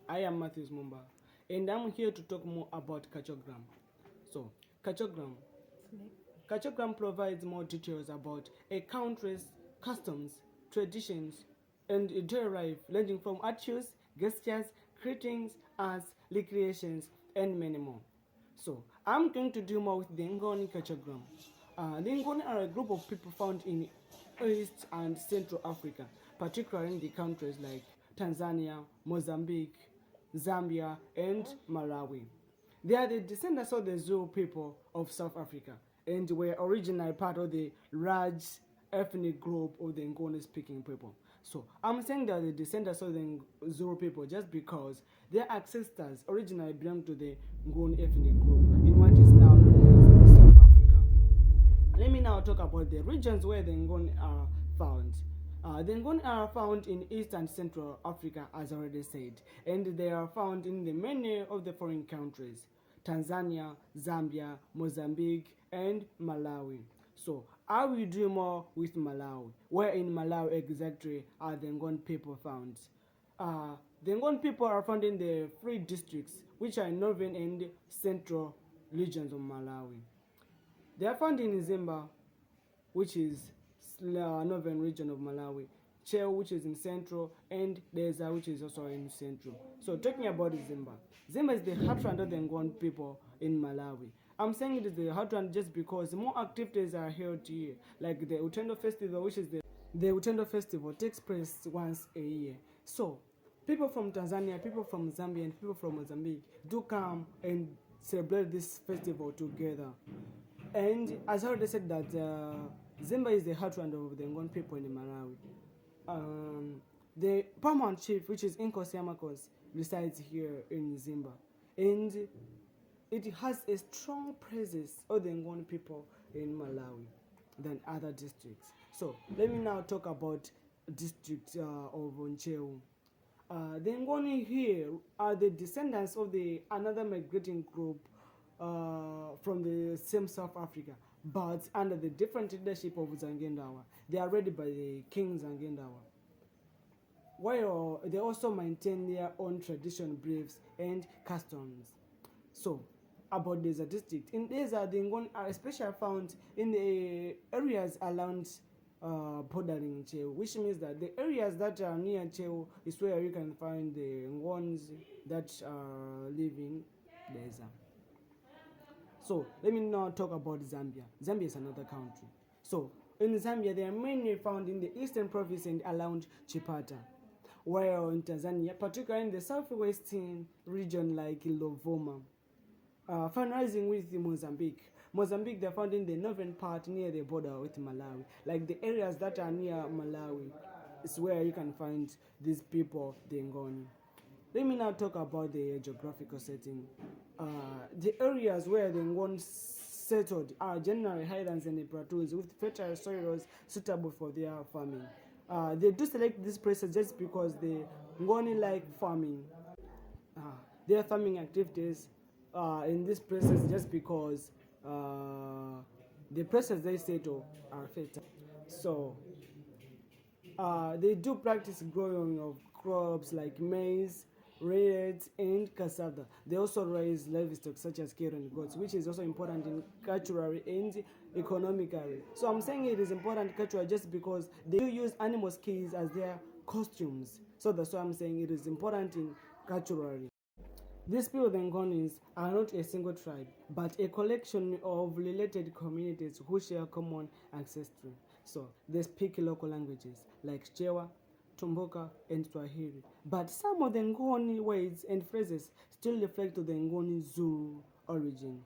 I am Mathews Mumba, and I'm here to talk more about CULTUREGRAM. So, CULTUREGRAM. CULTUREGRAM provides more details about a country's customs, traditions, and daily life, ranging from attitudes, gestures, greetings, arts, recreations, and many more. So, I'm going to do more with the Ngoni CULTUREGRAM. The Ngoni are a group of people found in East and Central Africa, particularly in the countries like Tanzania, Mozambique, Zambia, and Malawi. They are the descendants of the Zulu people of South Africa and were originally part of the large ethnic group of the Ngoni speaking people. So I'm saying that the descendants of the Zulu people just because their ancestors originally belonged to the Ngoni ethnic group in what is now known as South Africa. Let me now talk about the regions where the Ngoni are found. The Ngoni are found in East and Central Africa, as already said, and they are found in the many of the foreign countries: Tanzania, Zambia, Mozambique, and Malawi. So, I will do more with Malawi. Where in Malawi exactly are the Ngoni people found? The Ngoni people are found in the three districts, which are northern and central regions of Malawi. They are found in Zimba, which is northern region of Malawi, Cheo, which is in central, and Deza, which is also in central. So talking about Zimba, Zimba is the heartland of the Ngoni people in Malawi. I'm saying it is the heartland just because more activities are held here, like the Utendo Festival, which is the Utendo Festival takes place once a year. So people from Tanzania, people from Zambia, and people from Mozambique do come and celebrate this festival together. And as I already said that Zimba is the heartland of the Ngoni people in Malawi. The paramount chief, which is Inkosi Yamakos, resides here in Zimba. And it has a strong presence of the Ngoni people in Malawi than other districts. So let me now talk about district of Oncheu. The Ngoni here are the descendants of the another migrating group from the same South Africa, but under the different leadership of Zangendawa. They are led by the King Zangendawa. While they also maintain their own tradition, beliefs, and customs. So, about Deza district. In Deza, the Ngoni are especially found in the areas around bordering Cheo, which means that the areas that are near Cheo is where you can find the Ngonis that live in Deza. So let me now talk about Zambia. Zambia is another country. So in Zambia, they are mainly found in the eastern province and around Chipata. While in Tanzania, particularly in the southwestern region like Lovoma, finalizing with Mozambique. Mozambique, they're found in the northern part near the border with Malawi. Like the areas that are near Malawi is where you can find these people, the Ngoni. Let me now talk about the geographical setting. The areas where the Ngoni settled are generally highlands and plateaus with fertile soils suitable for their farming. They do select these places just because the Ngoni like farming. Their farming activities in these places just because the places they settle are fertile. So they do practice growing of crops like maize, reeds, and cassava. They also raise livestock such as cattle and goats, which is also important in culturally and economically. So I'm saying it is important culturally just because they do use animal skins as their costumes. So that's why I'm saying it is important in culturally. These people, the Ngonis, are not a single tribe, but a collection of related communities who share common ancestry. So they speak local languages like Chewa, Tumbuka, and Swahili. But some of the Ngoni words and phrases still reflect the Ngoni Zulu origin.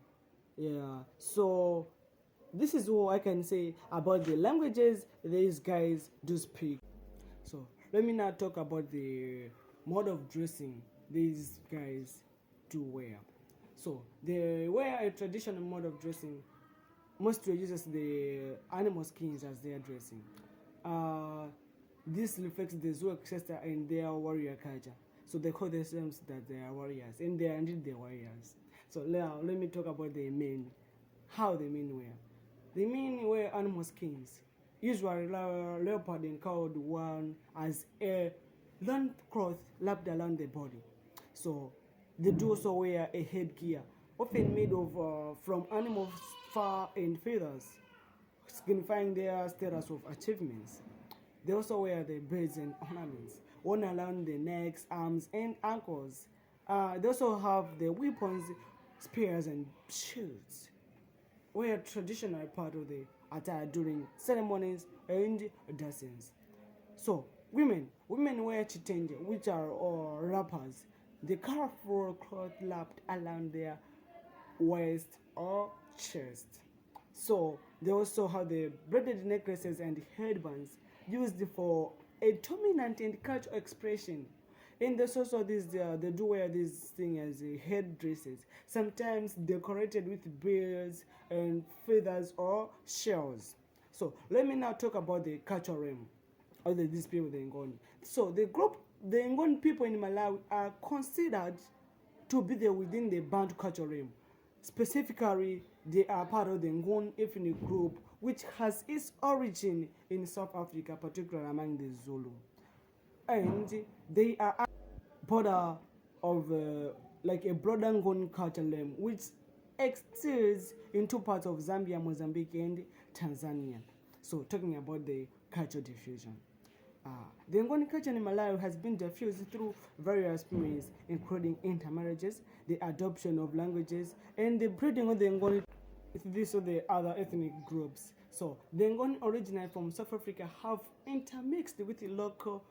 Yeah, so this is what I can say about the languages these guys do speak. So let me now talk about the mode of dressing these guys do wear. So they wear a traditional mode of dressing mostly uses the animal skins as their dressing. This reflects the Zulu ancestor and their warrior culture. So they call themselves that they are warriors, and they are indeed the warriors. So now let me talk about the men. How the men wear. The men wear animal skins, usually leopard and cow one as a long cloth wrapped around the body. So they do also wear a headgear, often made of from animal fur and feathers, signifying their status of achievements. They also wear the beads and ornaments worn around the necks, arms, and ankles. They also have the weapons, spears, and shields, were traditional part of the attire during ceremonies and dances. So women wear chitenge, which are wrappers, the colorful cloth wrapped around their waist or chest. So they also have the braided necklaces and headbands used for a dominant and cultural expression. And there's also this, they do wear this thing as headdresses, sometimes decorated with beads and feathers or shells. So let me now talk about the cultural realm of these people, the Ngoni. So the Ngoni people in Malawi are considered to be within the Bantu cultural realm. Specifically, they are part of the Ngoni ethnic group, which has its origin in South Africa, particularly among the Zulu. And they are border of like a broader Ngoni cultural realm, which extends in two parts of Zambia, Mozambique, and Tanzania. So talking about the cultural diffusion. The Ngoni culture in Malawi has been diffused through various means, including intermarriages, the adoption of languages, and the breeding of the Ngoni with these or the other ethnic groups. So the Ngoni originally from South Africa have intermixed with the local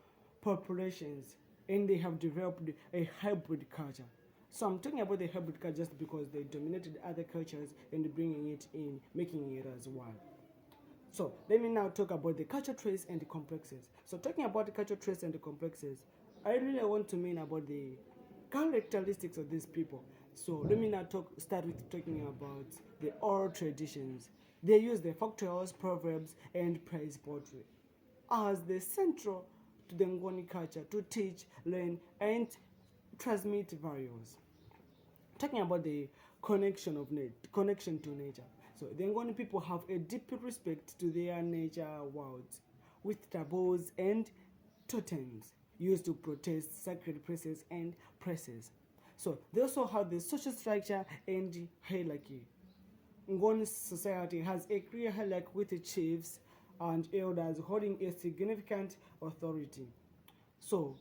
populations, and they have developed a hybrid culture. So I'm talking about the hybrid culture just because they dominated other cultures and bringing it in, making it as one. So let me now talk about the cultural traits and the complexes. So talking about the cultural traits and the complexes, I really want to mean about the characteristics of these people. So let me now start with talking about the oral traditions. They use the folktales, proverbs, and praise poetry as the central to the Ngoni culture to teach, learn, and transmit values. Talking about the connection to nature. So the Ngoni people have a deep respect to their nature worlds, with taboos and totems used to protect sacred places and places. So they also have the social structure and hierarchy. Ngoni society has a clear hierarchy with the chiefs and elders holding a significant authority. So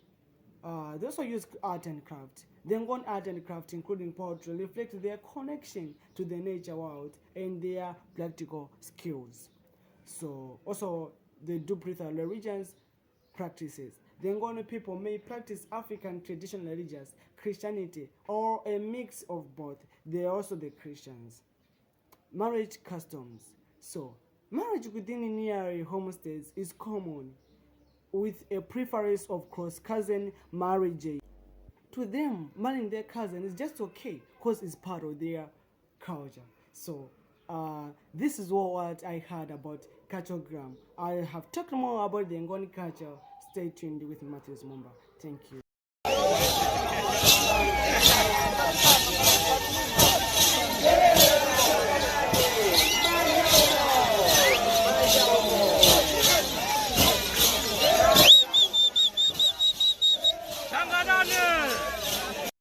they also use art and craft. The Ngoni art and craft, including poetry, reflect their connection to the nature world and their practical skills. So also they do prefer religious practices. The Ngoni people may practice African traditional religions, Christianity, or a mix of both. They are also the Christians. Marriage customs. So marriage within nearby homesteads is common, with a preference of cross-cousin marriage. To them, marrying their cousin is just okay because it's part of their culture. So this is what I heard about CULTUREGRAM. I have talked more about the Ngoni culture. Stay tuned with Mathews Mumba. Thank you.